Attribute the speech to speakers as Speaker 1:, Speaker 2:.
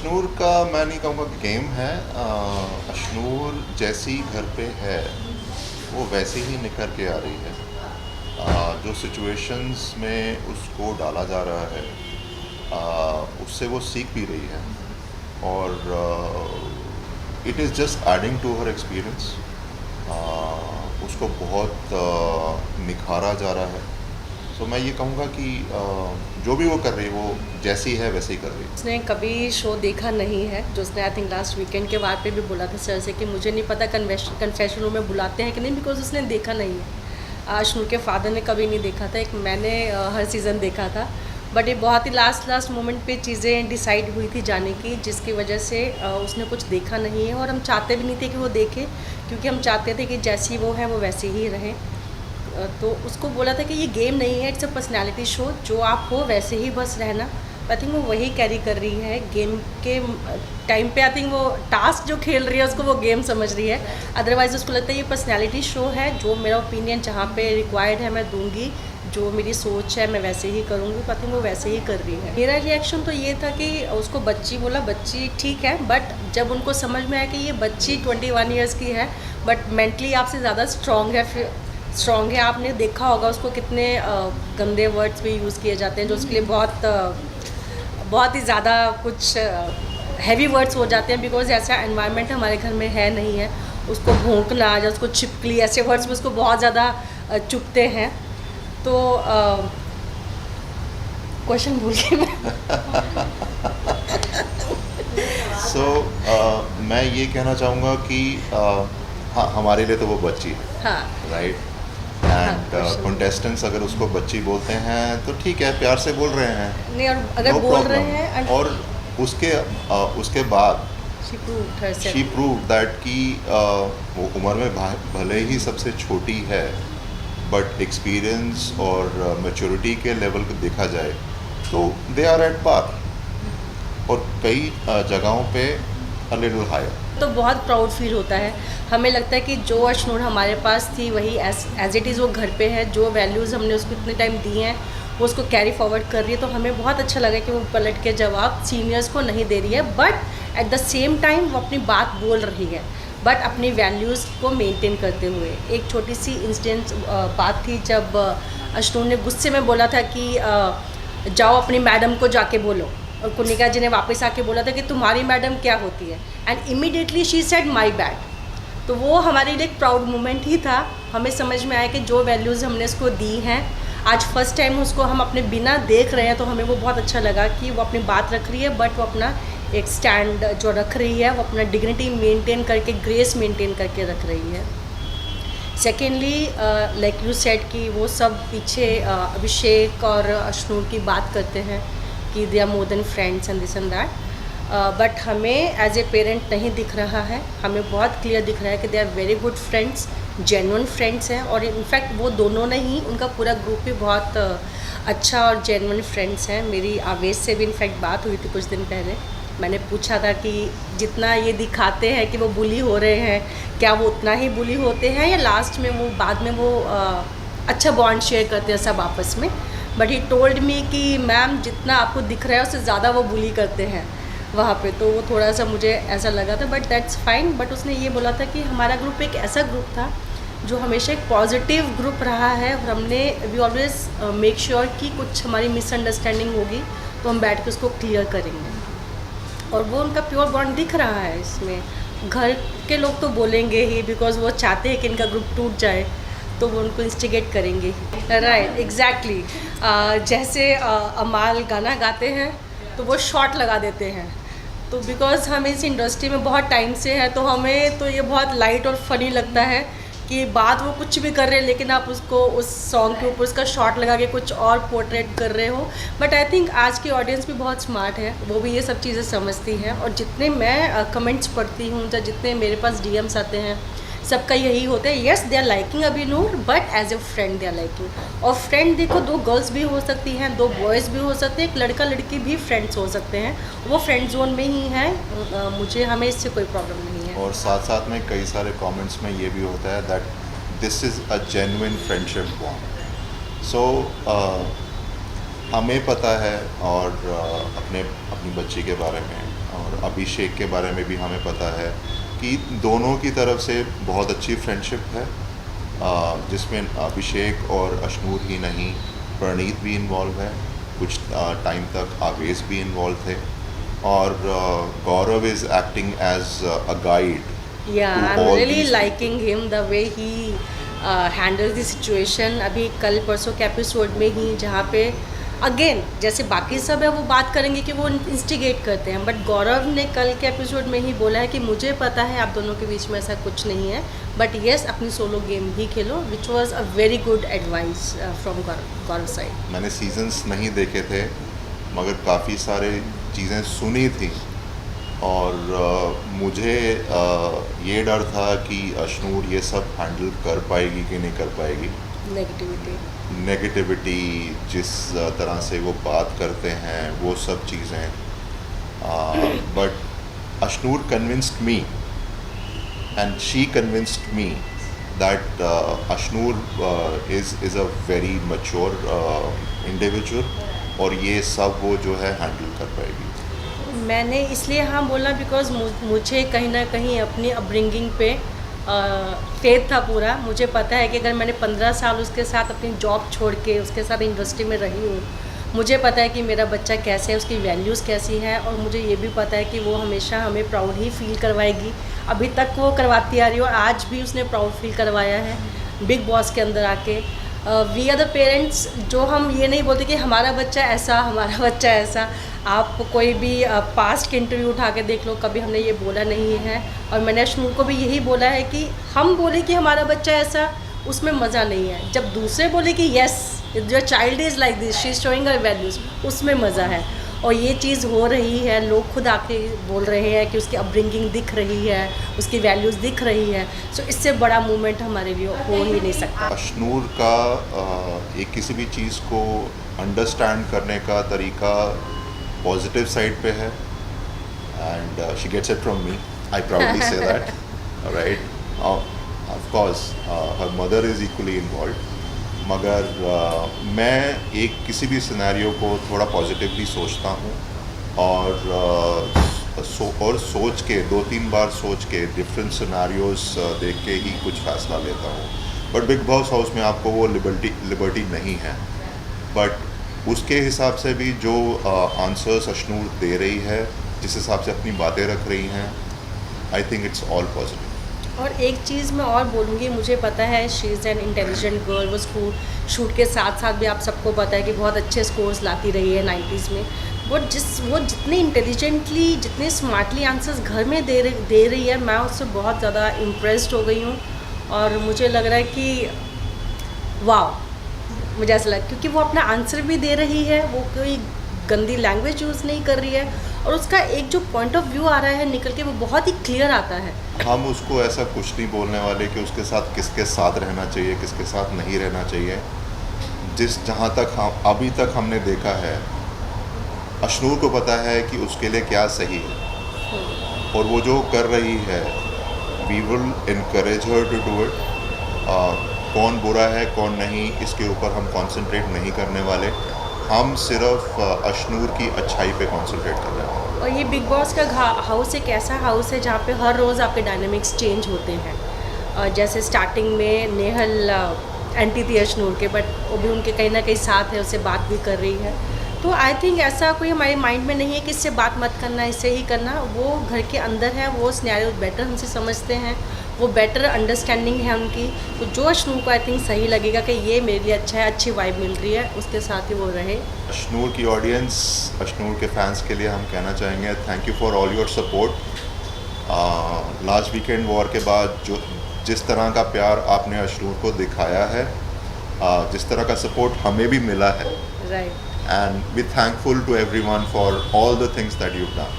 Speaker 1: अशनूर का मैं नहीं कहूँगा कि गेम है। अशनूर जैसी घर पे है वो वैसे ही निखर के आ रही है। जो सिचुएशंस में उसको डाला जा रहा है उससे वो सीख भी रही है और it is just adding to her experience. उसको बहुत निखारा जा रहा है। तो मैं ये कहूँगा कि जो भी वो कर रही है वो जैसी है वैसे ही कर रही है।
Speaker 2: उसने कभी शो देखा नहीं है, जो उसने आई थिंक लास्ट वीकेंड के बाद पे भी बोला था सर से कि मुझे नहीं पता कन्फेशन रूम में बुलाते हैं कि नहीं, बिकॉज उसने देखा नहीं है। अशनूर के फादर ने कभी नहीं देखा था, एक मैंने हर सीज़न देखा था, बट ये बहुत ही लास्ट मोमेंट पे चीज़ें डिसाइड हुई थी जाने की, जिसकी वजह से उसने कुछ देखा नहीं है और हम चाहते भी नहीं थे कि वो देखे, क्योंकि हम चाहते थे कि जैसी वो है वो वैसी ही रहे। तो उसको बोला था कि ये गेम नहीं है, इट्स अ पर्सनैलिटी शो, जो आप हो वैसे ही बस रहना। आई थिंक वो वही कैरी कर रही है गेम के टाइम पे। आई थिंक वो टास्क जो खेल रही है उसको वो गेम समझ रही है, अदरवाइज़ उसको लगता है ये पर्सनैलिटी शो है, जो मेरा ओपिनियन जहाँ पे रिक्वायर्ड है मैं दूंगी, जो मेरी सोच है मैं वैसे ही करूँगी। आई थिंक वो वैसे ही कर रही है। मेरा रिएक्शन तो ये था कि उसको बच्ची बोला, बच्ची ठीक है, बट जब उनको समझ में आया कि ये बच्ची 21 ईयर्स की है बट मेंटली आपसे ज़्यादा स्ट्रॉन्ग है। आपने देखा होगा उसको कितने गंदे वर्ड्स भी यूज़ किए जाते हैं, जो उसके लिए बहुत ही ज़्यादा कुछ हैवी वर्ड्स हो जाते हैं, बिकॉज ऐसा एनवायरनमेंट हमारे घर में है नहीं है। उसको भौंकना या उसको छिपकली, ऐसे वर्ड्स में उसको बहुत ज़्यादा चुभते हैं। तो क्वेश्चन भूल गई मैं।
Speaker 1: मैं ये कहना चाहूँगा कि हाँ, हमारे लिए तो वो बच्ची है।
Speaker 2: हाँ,
Speaker 1: राइट। एंड कंटेस्टेंट्स अगर उसको बच्ची बोलते हैं तो ठीक है, प्यार से बोल रहे हैं,
Speaker 2: नहीं, और अगर
Speaker 1: no
Speaker 2: बोल रहे
Speaker 1: problem।
Speaker 2: हैं
Speaker 1: और उसके बाद शी प्रूव दैट कि वो उम्र में भले ही सबसे छोटी है, बट एक्सपीरियंस और मैच्योरिटी के लेवल को देखा जाए तो दे आर एट पार, और कई जगहों पे अ लिटिल हायर।
Speaker 2: तो बहुत प्राउड फील होता है। हमें लगता है कि जो अशनूर हमारे पास थी वही एज इट इज़ वो घर पे है, जो वैल्यूज़ हमने उसको इतने टाइम दी हैं वो उसको कैरी फॉरवर्ड कर रही है। तो हमें बहुत अच्छा लगा कि वो पलट के जवाब सीनियर्स को नहीं दे रही है, but at the same time वो अपनी बात बोल रही है, बट अपनी वैल्यूज़ को मेंटेन करते हुए। एक छोटी सी इंसिडेंट बात थी जब अशनूर ने गुस्से में बोला था कि जाओ अपनी मैडम को जाके बोलो, और कुनिका जी ने वापस आके बोला था कि तुम्हारी मैडम क्या होती है, and immediately she said my bad. तो वो हमारे लिए एक प्राउड मोमेंट ही था। हमें समझ में आया कि जो वैल्यूज़ हमने उसको दी हैं, आज फर्स्ट टाइम उसको हम अपने बिना देख रहे हैं, तो हमें वो बहुत अच्छा लगा कि वो अपनी बात रख रही है, बट वो अपना एक स्टैंड जो रख रही है वो अपना डिग्निटी मेंटेन करके, ग्रेस मेंटेन करके रख रही है। सेकेंडली लाइक यू सेड कि वो सब पीछे अभिषेक और अशनूर की बात करते हैं कि they are more than friends and this and that, but हमें एज ए पेरेंट नहीं दिख रहा है। हमें बहुत क्लियर दिख रहा है कि they are very good friends, genuine friends हैं, और इनफैक्ट वो दोनों नहीं, उनका पूरा ग्रुप भी बहुत अच्छा और जेन्युइन फ्रेंड्स हैं। मेरी आवेश से भी इनफैक्ट बात हुई थी कुछ दिन पहले। मैंने पूछा था कि जितना ये दिखाते हैं कि वो बुली हो रहे हैं, क्या वो उतना ही बुली होते हैं, या लास्ट में वो बाद में वो अच्छा बॉन्ड शेयर करते हैं सब आपस में। बट ही टोल्ड मी कि मैम जितना आपको दिख रहा है उससे ज़्यादा वो बुली करते हैं वहाँ पे। तो वो थोड़ा सा मुझे ऐसा लगा था, बट दैट्स फाइन। बट उसने ये बोला था कि हमारा ग्रुप एक ऐसा ग्रुप था जो हमेशा एक पॉजिटिव ग्रुप रहा है, और हमने वी ऑलवेज मेक श्योर कि कुछ हमारी मिसअंडरस्टैंडिंग होगी तो हम बैठ के उसको क्लियर करेंगे, और वो उनका प्योर बॉन्ड दिख रहा है इसमें। घर के लोग तो बोलेंगे ही, बिकॉज वो चाहते हैं कि इनका ग्रुप टूट जाए, तो वो उनको इंस्टिगेट करेंगे ही। Right, exactly. जैसे अमाल गाना गाते हैं तो वो शॉट लगा देते हैं, तो बिकॉज़ हम इस इंडस्ट्री में बहुत टाइम से है, तो हमें तो ये बहुत लाइट और फनी लगता है कि बात वो कुछ भी कर रहे हैं, लेकिन आप उसको उस सॉन्ग के ऊपर उसका शॉट लगा के कुछ और पोर्ट्रेट कर रहे हो। बट आई थिंक आज की ऑडियंस भी बहुत स्मार्ट है, वो भी ये सब चीज़ें समझती हैं, और जितने मैं कमेंट्स पढ़ती हूँ या जितने मेरे पास डीएम्स आते हैं, सबका यही होता है, yes they are liking Abhinoor, but as a friend they are liking. और फ्रेंड देखो, दो गर्ल्स भी हो सकती हैं, दो बॉयज़ भी हो सकते हैं, एक लड़का लड़की भी फ्रेंड्स हो सकते हैं, वो फ्रेंड जोन में ही है। हमें इससे कोई प्रॉब्लम नहीं है।
Speaker 1: और साथ साथ में कई सारे कमेंट्स में ये भी होता है that this is a genuine friendship bond. So हमें पता है और अपनी बच्ची के बारे में और अभिषेक के बारे में भी हमें पता है कि दोनों की तरफ से बहुत अच्छी फ्रेंडशिप है, जिसमें अभिषेक और अशनूर ही नहीं, प्रणीत भी इन्वॉल्व है, कुछ टाइम तक आवेश भी इन्वॉल्व थे, और Gaurav is acting as a guide
Speaker 2: Yeah,
Speaker 1: to
Speaker 2: I'm
Speaker 1: all
Speaker 2: really
Speaker 1: these
Speaker 2: liking him the way he handles the situation. अभी कल परसों के एपिसोड में ही जहाँ पे अगेन जैसे बाकी सब है वो बात करेंगे कि वो इंस्टिगेट करते हैं, बट गौरव ने कल के एपिसोड में ही बोला है कि मुझे पता है आप दोनों के बीच में ऐसा कुछ नहीं है, बट येस अपनी solo game he Khelo, which was a very good advice from Gaurav side.
Speaker 1: मैंने सीजन्स नहीं देखे थे मगर काफ़ी सारे चीज़ें सुनी थी, और मुझे ये डर था कि अशनूर ये सब हैंडल कर पाएगी कि नहीं कर पाएगी। नेगेटिविटी जिस तरह से वो बात करते हैं वो सब चीज़ें, but Ashnoor convinced me and she convinced me that Ashnoor is a very mature individual, और ये सब वो जो है हैंडल कर पाएगी।
Speaker 2: मैंने इसलिए हाँ बोला बिकॉज मुझे कहीं ना कहीं अपनी अपब्रिंगिंग पे फेथ था पूरा। मुझे पता है कि अगर मैंने 15 साल उसके साथ अपनी जॉब छोड़ के उसके साथ इंडस्ट्री में रही हूँ, मुझे पता है कि मेरा बच्चा कैसे है, उसकी वैल्यूज़ कैसी है, और मुझे ये भी पता है कि वो हमेशा हमें प्राउड ही फील करवाएगी। अभी तक वो करवाती आ रही है और आज भी उसने प्राउड फील करवाया है बिग बॉस के अंदर आके। वी आर द पेरेंट्स, जो हम ये नहीं बोलते कि हमारा बच्चा ऐसा, हमारा बच्चा ऐसा। आप कोई भी पास्ट के इंटरव्यू उठा के देख लो, कभी हमने ये बोला नहीं है, और मैंने अशनूर को भी यही बोला है कि हम बोले कि हमारा बच्चा ऐसा, उसमें मज़ा नहीं है। जब दूसरे बोले कि yes your child is like this, she is showing her values, उसमें मज़ा है। और ये चीज़ हो रही है, लोग खुद आके बोल रहे हैं कि उसकी अपब्रिंगिंग दिख रही है, उसकी वैल्यूज़ दिख रही है। सो इससे बड़ा मूवमेंट हमारे लिए हो ही नहीं सकता।
Speaker 1: अशनूर का एक किसी भी चीज़ को अंडरस्टैंड करने का तरीका पॉजिटिव साइड पे है, and she gets it from me, I proudly say that, right. Of course her mother is equally involve, मगर मैं एक किसी भी सिनेरियो को थोड़ा पॉजिटिवली सोचता हूँ, और सोच के 2-3 बार सोच के डिफरेंट सिनेरियोज देख के ही कुछ फैसला लेता हूँ। बट बिग बॉस हाउस में आपको वो लिबर्टी नहीं है, बट उसके हिसाब से भी जो आंसर्स अशनूर दे रही है, जिस हिसाब से अपनी बातें रख रही हैं, I think it's all positive.
Speaker 2: और एक चीज़ मैं और बोलूँगी, मुझे पता है she is an intelligent girl, वो शूट के साथ साथ भी आप सबको पता है कि बहुत अच्छे स्कोर्स लाती रही है 90s में। बट वो जितनी इंटेलिजेंटली, जितने स्मार्टली आंसर्स घर में दे रही है, मैं उससे बहुत ज़्यादा इम्प्रेस्ड हो गई हूँ। और मुझे लग रहा है कि वाह, मुझे ऐसा लगा क्योंकि वो अपना आंसर भी दे रही है, वो कोई गंदी लैंग्वेज यूज़ नहीं कर रही है, और उसका एक जो पॉइंट ऑफ व्यू आ रहा है निकल के, वो बहुत ही क्लियर आता है।
Speaker 1: हम उसको ऐसा कुछ नहीं बोलने वाले कि उसके साथ किसके साथ रहना चाहिए, किसके साथ नहीं रहना चाहिए। जहाँ तक हम अभी तक हमने देखा है, अशनूर को पता है कि उसके लिए क्या सही है, और वो जो कर रही है, we will encourage her to do it. कौन बुरा है कौन नहीं, इसके ऊपर हम कंसंट्रेट नहीं करने वाले, हम सिर्फ अशनूर की अच्छाई पे कंसंट्रेट कर रहे हैं।
Speaker 2: और ये बिग बॉस का हाउस एक ऐसा हाउस है जहाँ पे हर रोज़ आपके डायनामिक्स चेंज होते हैं। जैसे स्टार्टिंग में नेहल एंटी थी अशनूर के, बट वो भी उनके कहीं ना कहीं साथ है, उससे बात भी कर रही है। तो आई थिंक ऐसा कोई हमारे माइंड में नहीं है कि इससे बात मत करना, इससे ही करना। वो घर के अंदर है, वो सिनेरियो बेटर हमसे समझते हैं, वो बेटर अंडरस्टैंडिंग है उनकी। तो जो अशनूर को आई थिंक सही लगेगा कि ये मेरे लिए अच्छा है, अच्छी वाइब मिल रही है, उसके साथ ही वो रहे।
Speaker 1: अशनूर की ऑडियंस, अशनूर के फैंस के लिए हम कहना चाहेंगे thank you for all your support. Last weekend war के बाद जिस तरह का प्यार आपने अशनूर को दिखाया है, जिस तरह का सपोर्ट हमें भी मिला है,
Speaker 2: right.
Speaker 1: and we're thankful to everyone for all the things that you've done.